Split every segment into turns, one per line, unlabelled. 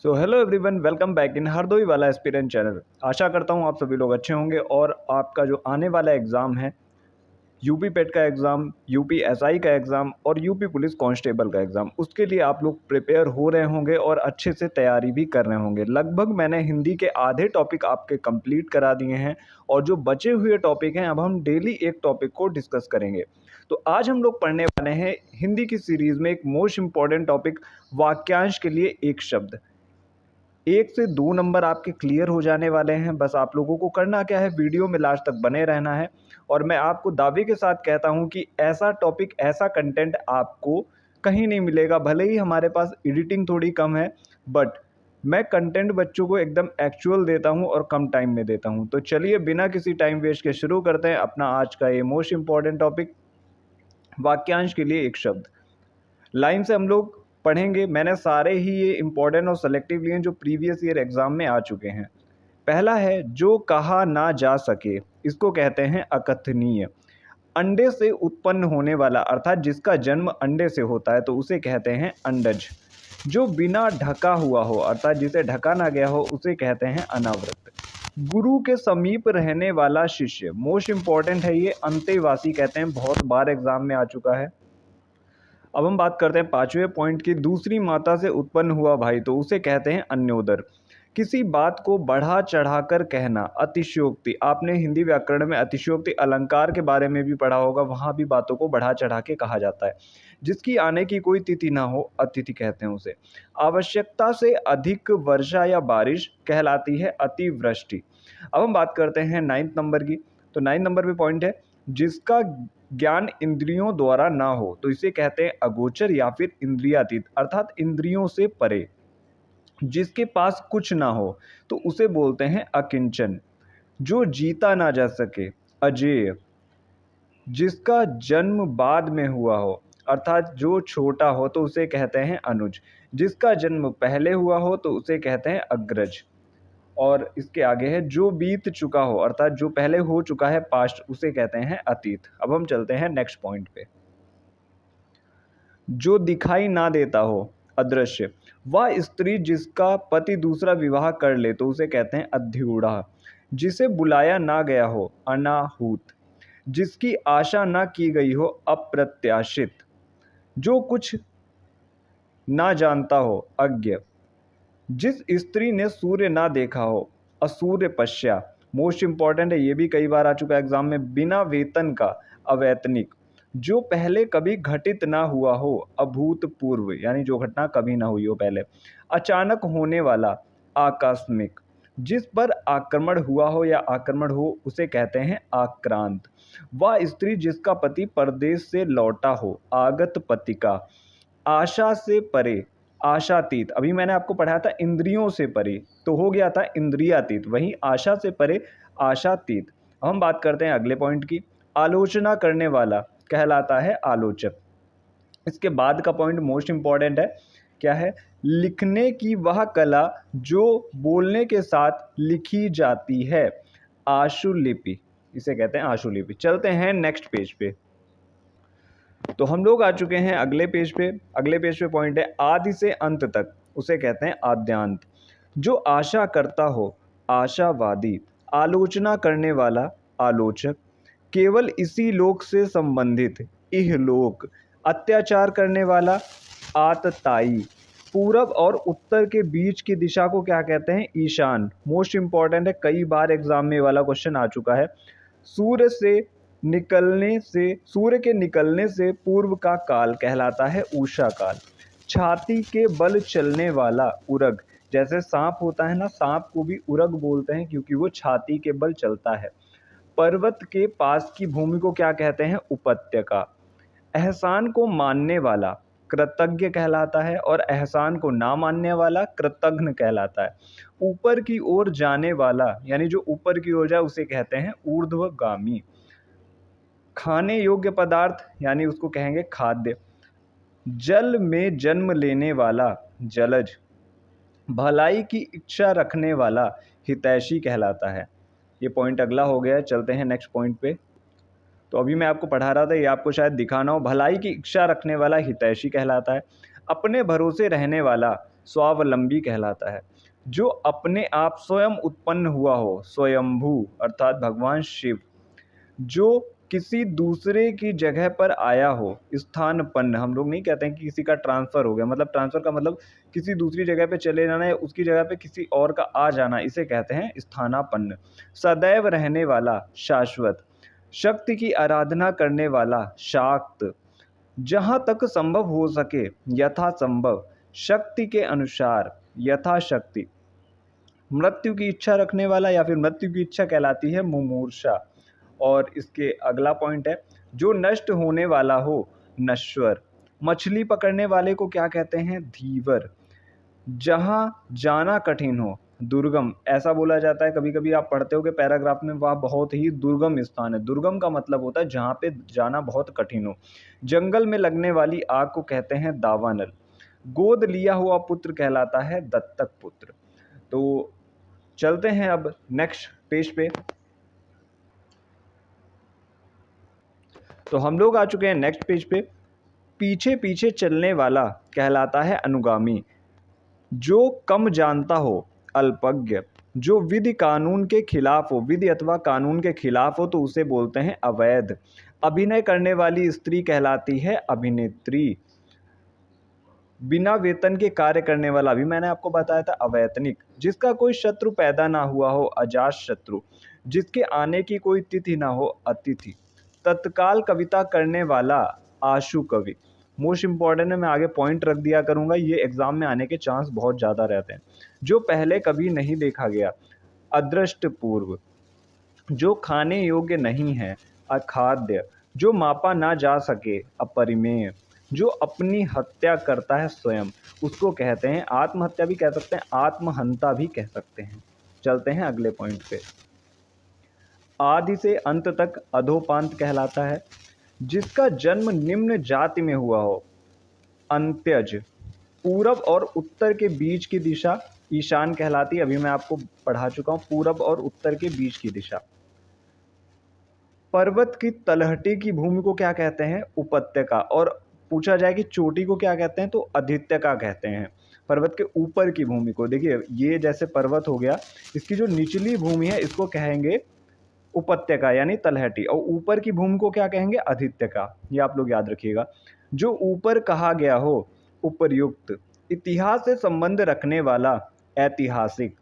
So hello everyone, welcome back in Hardoi वाला aspirant channel. आशा करता हूँ आप सभी लोग अच्छे होंगे और आपका जो आने वाला एग्ज़ाम है, यूपी पेट का एग्ज़ाम, यूपी एसआई का एग्ज़ाम और यूपी पुलिस कांस्टेबल का एग्ज़ाम, उसके लिए आप लोग प्रिपेयर हो रहे होंगे और अच्छे से तैयारी भी कर रहे होंगे। लगभग मैंने हिंदी के आधे टॉपिक आपके कंप्लीट करा दिए हैं और जो बचे हुए टॉपिक हैं, अब हम डेली एक टॉपिक को डिस्कस करेंगे। तो आज हम लोग पढ़ने वाले हैं हिंदी की सीरीज़ में एक मोस्ट इम्पॉर्टेंट टॉपिक, वाक्यांश के लिए एक शब्द। 1 से 2 नंबर आपके क्लियर हो जाने वाले हैं। बस आप लोगों को करना क्या है, वीडियो में लास्ट तक बने रहना है। और मैं आपको दावे के साथ कहता हूं कि ऐसा टॉपिक, ऐसा कंटेंट आपको कहीं नहीं मिलेगा। भले ही हमारे पास एडिटिंग थोड़ी कम है, बट मैं कंटेंट बच्चों को एकदम एक्चुअल देता हूं और कम टाइम में देता हूं। तो चलिए बिना किसी टाइम वेस्ट के शुरू करते हैं अपना आज का ये मोस्ट इंपॉर्टेंट टॉपिक, वाक्यांश के लिए एक शब्द। लाइन से हम लोग पढ़ेंगे। मैंने सारे ही ये इंपॉर्टेंट और सेलेक्टिव लिए जो प्रीवियस ईयर एग्जाम में आ चुके हैं। पहला है, जो कहा ना जा सके, इसको कहते हैं अकथनीय। अंडे से उत्पन्न होने वाला, अर्थात जिसका जन्म अंडे से होता है, तो उसे कहते हैं अंडज। जो बिना ढका हुआ हो, अर्थात जिसे ढका ना गया हो, उसे कहते हैं अनावृत। गुरु के समीप रहने वाला शिष्य, मोस्ट इंपॉर्टेंट है ये, अंतेवासी कहते हैं, बहुत बार एग्जाम में आ चुका है। अब हम बात करते हैं पांचवें पॉइंट की, दूसरी माता से उत्पन्न हुआ भाई, तो उसे कहते हैं अन्योदर। किसी बात को बढ़ा चढ़ाकर कहना, अतिशयोक्ति। आपने हिंदी व्याकरण में अतिशयोक्ति अलंकार के बारे में भी पढ़ा होगा, वहां भी बातों को बढ़ा चढ़ा के कहा जाता है। जिसकी आने की कोई तिथि ना हो, अतिथि कहते हैं उसे। आवश्यकता से अधिक वर्षा या बारिश कहलाती है अतिवृष्टि। अब हम बात करते हैं 9th नंबर की। तो 9 नंबर पे पॉइंट है, जिसका ज्ञान इंद्रियों द्वारा ना हो, तो इसे कहते हैं अगोचर या फिर इंद्रियातीत, अर्थात इंद्रियों से परे। जिसके पास कुछ ना हो, तो उसे बोलते हैं अकिंचन। जो जीता ना जा सके, अजेय। जिसका जन्म बाद में हुआ हो, अर्थात जो छोटा हो, तो उसे कहते हैं अनुज। जिसका जन्म पहले हुआ हो, तो उसे कहते हैं अग्रज। और इसके आगे है, जो बीत चुका हो, अर्थात जो पहले हो चुका है, पास्ट, उसे कहते हैं अतीत। अब हम चलते हैं नेक्स्ट पॉइंट पे। जो दिखाई ना देता हो, अदृश्य। वह स्त्री जिसका पति दूसरा विवाह कर ले, तो उसे कहते हैं अध्यूढ़ा। जिसे बुलाया ना गया हो, अनाहूत। जिसकी आशा ना की गई हो, अप्रत्याशित। जो कुछ ना जानता हो, अज्ञ। जिस स्त्री ने सूर्य ना देखा हो, असूर्य पश्या। मोस्ट इंपॉर्टेंट है, ये भी कई बार आ चुका है एग्जाम में। बिना वेतन का, अवैतनिक। जो पहले कभी घटित ना हुआ हो, अभूतपूर्व, यानी जो घटना कभी ना हुई हो पहले। अचानक होने वाला, आकस्मिक। जिस पर आक्रमण हुआ हो या आक्रमण हो, उसे कहते हैं आक्रांत। वह स्त्री जिसका पति परदेश से लौटा हो, आगत पतिका। आशा से परे, आशातीत। अभी मैंने आपको पढ़ाया था इंद्रियों से परे, तो हो गया था इंद्रियातीत। वहीं आशा से परे, आशातीत। अब हम बात करते हैं अगले पॉइंट की। आलोचना करने वाला कहलाता है आलोचक। इसके बाद का पॉइंट मोस्ट इंपॉर्टेंट है, क्या है? लिखने की वह कला जो बोलने के साथ लिखी जाती है, आशुलिपि। इसे कहते हैं आशुलिपि। चलते हैं नेक्स्ट पेज पे। तो हम लोग आ चुके हैं अगले पेज पे। अगले पेज पे पॉइंट है, आदि से अंत तक, उसे कहते हैं आद्यांत। जो आशा करता हो, आशावादी। आलोचना करने वाला, आलोचक। केवल इसी लोक से संबंधित, इहलोक। अत्याचार करने वाला, आतताई। पूरब और उत्तर के बीच की दिशा को क्या कहते हैं? ईशान। मोस्ट इंपॉर्टेंट है, कई बार एग्जाम में वाला क्वेश्चन आ चुका है। सूर्य के निकलने से पूर्व का काल कहलाता है उषा काल। छाती के बल चलने वाला, उरग। जैसे सांप होता है ना, सांप को भी उरग बोलते हैं क्योंकि वो छाती के बल चलता है। पर्वत के पास की भूमि को क्या कहते हैं? उपत्यका। एहसान को मानने वाला, कृतज्ञ कहलाता है, और एहसान को ना मानने वाला, कृतघ्न कहलाता है। ऊपर की ओर जाने वाला, यानी जो ऊपर की ओर जाए, उसे कहते हैं ऊर्ध्वगामी। खाने योग्य पदार्थ, यानी उसको कहेंगे खाद्य। जल में जन्म लेने वाला, जलज। भलाई की इच्छा रखने वाला, हितैषी कहलाता है। ये पॉइंट अगला हो गया। चलते हैं नेक्स्ट पॉइंट पे। तो अभी मैं आपको पढ़ा रहा था, ये आपको शायद दिखाना हो। भलाई की इच्छा रखने वाला हितैषी कहलाता है। अपने भरोसे रहने वाला, स्वावलंबी कहलाता है। जो अपने आप स्वयं उत्पन्न हुआ हो, स्वयंभू अर्थात भगवान शिव। जो किसी दूसरे की जगह पर आया हो, स्थानपन्न, हम लोग नहीं कहते हैं कि किसी का ट्रांसफ़र हो गया, मतलब ट्रांसफ़र का मतलब किसी दूसरी जगह पे चले जाना या उसकी जगह पे किसी और का आ जाना, इसे कहते हैं स्थानापन्न। सदैव रहने वाला, शाश्वत। शक्ति की आराधना करने वाला, शाक्त। जहाँ तक संभव हो सके, यथासंभव। शक्ति के अनुसार, यथाशक्ति। मृत्यु की इच्छा रखने वाला या फिर मृत्यु की इच्छा कहलाती है मुमूर्षा। और इसके अगला पॉइंट है, जो नष्ट होने वाला हो, नश्वर। मछली पकड़ने वाले को क्या कहते हैं, धीवर। जहाँ जाना कठिन हो, दुर्गम। ऐसा बोला जाता है, कभी कभी आप पढ़ते हो कि पैराग्राफ में, वह बहुत ही दुर्गम स्थान है। दुर्गम का मतलब होता है जहाँ पे जाना बहुत कठिन हो। जंगल में लगने वाली आग को कहते हैं दावानल। गोद लिया हुआ पुत्र कहलाता है दत्तक पुत्र। तो चलते हैं अब नेक्स्ट पेज पे। तो हम लोग आ चुके हैं नेक्स्ट पेज पे। पीछे पीछे चलने वाला कहलाता है अनुगामी। जो कम जानता हो, अल्पज्ञ। जो विधि कानून के खिलाफ हो, विधि अथवा कानून के खिलाफ हो, तो उसे बोलते हैं अवैध। अभिनय करने वाली स्त्री कहलाती है अभिनेत्री। बिना वेतन के कार्य करने वाला, भी मैंने आपको बताया था, अवैतनिक। जिसका कोई शत्रु पैदा ना हुआ हो, अजात शत्रु। जिसके आने की कोई तिथि ना हो, अतिथि। तत्काल कविता करने वाला, आशु कवि। मोस्ट इंपॉर्टेंट है, मैं आगे पॉइंट रख दिया करूंगा, ये एग्जाम में आने के चांस बहुत ज़्यादा रहते हैं। जो पहले कभी नहीं देखा गया, अदृष्ट पूर्व। जो खाने योग्य नहीं है, अखाद्य। जो मापा ना जा सके, अपरिमेय। जो अपनी हत्या करता है स्वयं, उसको कहते हैं, आत्महत्या भी कह सकते हैं, आत्महंता भी कह सकते हैं। चलते हैं अगले पॉइंट पे। आदि से अंत तक अधोपांत कहलाता है। जिसका जन्म निम्न जाति में हुआ हो, अंत्यज। पूरब और उत्तर के बीच की दिशा ईशान कहलाती है। अभी मैं आपको पढ़ा चुका हूँ, पूरब और उत्तर के बीच की दिशा। पर्वत की तलहटी की भूमि को क्या कहते हैं, उपत्यका। और पूछा जाए कि चोटी को क्या कहते हैं, तो अधित्यका कहते हैं। पर्वत के ऊपर की भूमि को, देखिए ये जैसे पर्वत हो गया, इसकी जो निचली भूमि है इसको कहेंगे उपत्यका यानी तलहटी, और ऊपर की भूमि को क्या कहेंगे, अधित्यका। ये आप लोग याद रखिएगा। जो ऊपर कहा गया हो, उपर्युक्त। इतिहास से संबंध रखने वाला, ऐतिहासिक।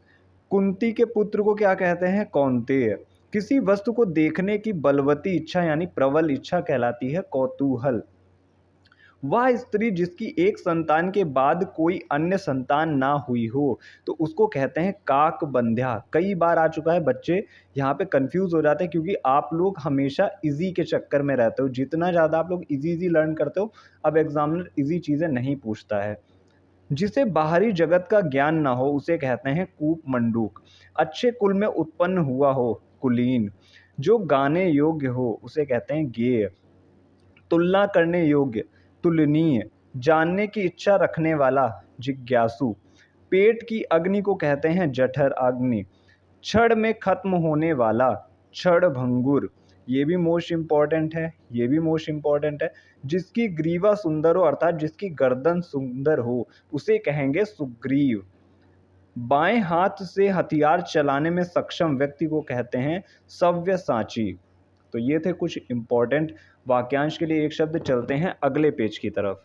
कुंती के पुत्र को क्या कहते हैं, कौंतेय। किसी वस्तु को देखने की बलवती इच्छा यानी प्रबल इच्छा कहलाती है कौतूहल। वह स्त्री जिसकी एक संतान के बाद कोई अन्य संतान ना हुई हो, तो उसको कहते हैं काकबंध्या। कई बार आ चुका है, बच्चे यहाँ पे कंफ्यूज हो जाते हैं क्योंकि आप लोग हमेशा इजी के चक्कर में रहते हो। जितना ज़्यादा आप लोग इजी लर्न करते हो, अब एग्जामिनर इजी चीज़ें नहीं पूछता है। जिसे बाहरी जगत का ज्ञान ना हो, उसे कहते हैं कूप मंडूक। अच्छे कुल में उत्पन्न हुआ हो, कुलीन। जो गाने योग्य हो, उसे कहते हैं गेय। तुलना करने योग्य, तुलनीय। जानने की इच्छा रखने वाला, जिज्ञासु। पेट की अग्नि को कहते हैं जठर अग्नि। क्षण में खत्म होने वाला, क्षण भंगुर। ये भी मोस्ट इम्पॉर्टेंट है, ये भी मोस्ट इम्पॉर्टेंट है। जिसकी ग्रीवा सुंदर हो, अर्थात जिसकी गर्दन सुंदर हो, उसे कहेंगे सुग्रीव। बाएं हाथ से हथियार चलाने में सक्षम व्यक्ति को कहते हैं सव्यसाची। तो ये थे कुछ इम्पॉर्टेंट वाक्यांश के लिए एक शब्द। चलते हैं अगले पेज की तरफ।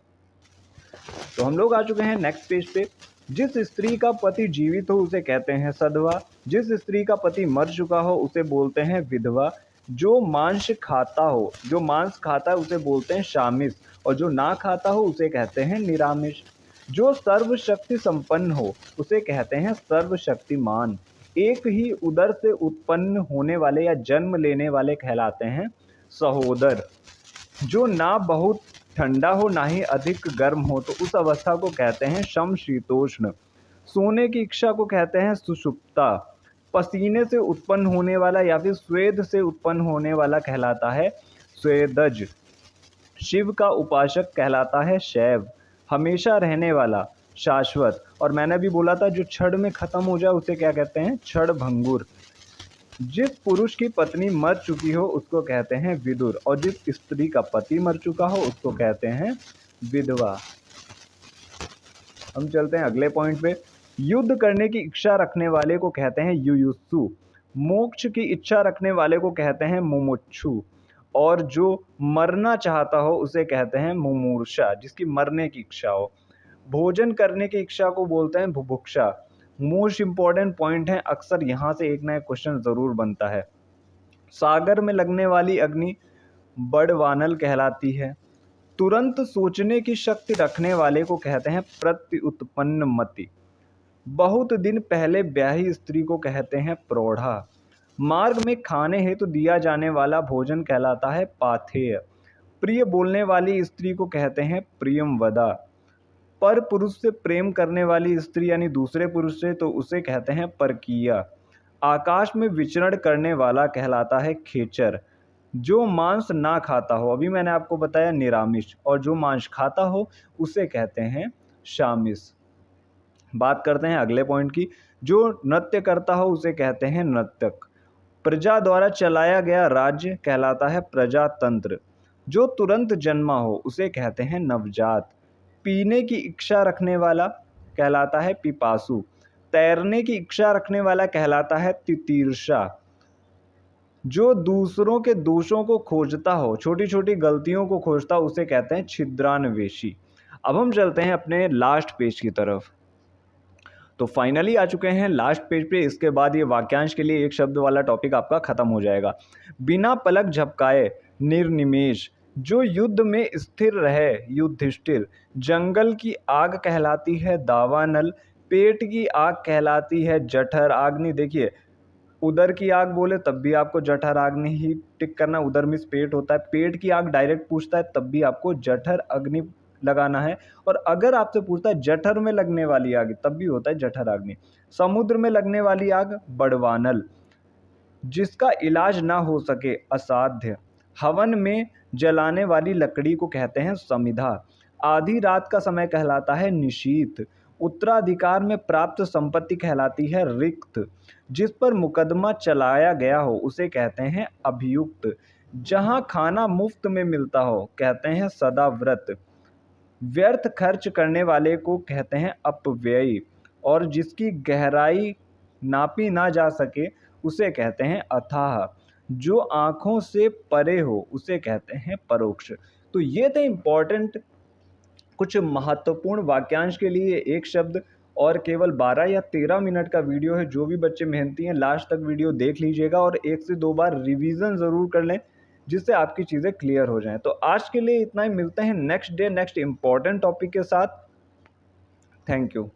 तो हम लोग आ चुके हैं नेक्स्ट पेज पे। जिस स्त्री का पति जीवित हो, उसे कहते हैं सधवा। जिस स्त्री का पति मर चुका हो, उसे बोलते हैं विधवा। जो मांस खाता हो, जो मांस खाता है, उसे बोलते हैं शामिस। और जो ना खाता हो, उसे कहते हैं निरामिष। जो सर्वशक्ति संपन्न हो, उसे कहते हैं सर्वशक्तिमान। एक ही उदर से उत्पन्न होने वाले या जन्म लेने वाले कहलाते हैं सहोदर। जो ना बहुत ठंडा हो ना ही अधिक गर्म हो, तो उस अवस्था को कहते हैं समशीतोष्ण। सोने की इच्छा को कहते हैं सुषुप्ता। पसीने से उत्पन्न होने वाला या फिर स्वेद से उत्पन्न होने वाला कहलाता है स्वेदज। शिव का उपासक कहलाता है शैव। हमेशा रहने वाला, शाश्वत। और मैंने भी बोला था जो क्षण में खत्म हो जाए उसे क्या कहते हैं, क्षण भंगुर। जिस पुरुष की पत्नी मर चुकी हो, उसको कहते हैं विदुर। और जिस स्त्री का पति मर चुका हो, उसको कहते हैं विधवा। हम चलते हैं अगले पॉइंट पे। युद्ध करने की इच्छा रखने वाले को कहते हैं युयुत्सु। मोक्ष की इच्छा रखने वाले को कहते हैं मुमुक्षु। और जो मरना चाहता हो उसे कहते हैं मुमूर्षा, जिसकी मरने की इच्छा हो। भोजन करने की इच्छा को बोलते हैं बुभुक्षा। मोस्ट इंपॉर्टेंट पॉइंट है, अक्सर यहाँ से एक ना एक क्वेश्चन जरूर बनता है। सागर में लगने वाली अग्नि बड़वानल कहलाती है। तुरंत सोचने की शक्ति रखने वाले को कहते हैं प्रत्युत्पन्न मति। बहुत दिन पहले ब्याही स्त्री को कहते हैं प्रौढ़ा। मार्ग में खाने हेतु दिया जाने वाला भोजन कहलाता है पाथेय। प्रिय बोलने वाली स्त्री को कहते हैं प्रियमवदा। पर पुरुष से प्रेम करने वाली स्त्री यानी दूसरे पुरुष से, तो उसे कहते हैं परकीया। आकाश में विचरण करने वाला कहलाता है खेचर। जो मांस ना खाता हो, अभी मैंने आपको बताया निरामिष, और जो मांस खाता हो उसे कहते हैं शामिस। बात करते हैं अगले पॉइंट की। जो नृत्य करता हो उसे कहते हैं नर्तक। प्रजा द्वारा चलाया गया राज्य कहलाता है प्रजातंत्र। जो तुरंत जन्मा हो उसे कहते हैं नवजात। पीने की इच्छा रखने वाला कहलाता है पिपासु। तैरने की इच्छा रखने वाला कहलाता है तितीर्षा। जो दूसरों के दोषों को खोजता हो, छोटी छोटी गलतियों को खोजता हो, उसे कहते हैं छिद्रान्वेषी। अब हम चलते हैं अपने लास्ट पेज की तरफ। तो फाइनली आ चुके हैं लास्ट पेज पे। इसके बाद ये वाक्यांश के लिए एक शब्द वाला टॉपिक आपका खत्म हो जाएगा। बिना पलक झपकाए निर्निमेष। जो युद्ध में स्थिर रहे युधिष्ठिर। जंगल की आग कहलाती है दावानल। पेट की आग कहलाती है जठर अग्नि। देखिए, उदर की आग बोले तब भी आपको जठर अग्नि ही टिक करना, उदर मीन्स पेट होता है। पेट की आग डायरेक्ट पूछता है तब भी आपको जठर अग्नि लगाना है। और अगर आपसे पूछता है जठर में लगने वाली आग, तब भी होता है जठर अग्नि। समुद्र में लगने वाली आग बड़वानल। जिसका इलाज ना हो सके असाध्य। हवन में जलाने वाली लकड़ी को कहते हैं समिधा। आधी रात का समय कहलाता है निशीथ। उत्तराधिकार में प्राप्त संपत्ति कहलाती है रिक्त। जिस पर मुकदमा चलाया गया हो उसे कहते हैं अभियुक्त। जहां खाना मुफ्त में मिलता हो कहते हैं सदाव्रत। व्यर्थ खर्च करने वाले को कहते हैं अपव्ययी। और जिसकी गहराई नापी ना जा सके उसे कहते हैं अथाह। जो आँखों से परे हो उसे कहते हैं परोक्ष। तो ये थे इम्पॉर्टेंट कुछ महत्वपूर्ण वाक्यांश के लिए एक शब्द। और केवल 12 या 13 मिनट का वीडियो है। जो भी बच्चे मेहनती हैं लास्ट तक वीडियो देख लीजिएगा और एक से दो बार रिवीजन ज़रूर कर लें, जिससे आपकी चीज़ें क्लियर हो जाएं। तो आज के लिए इतना ही। मिलते हैं next day next important topic के साथ। Thank you.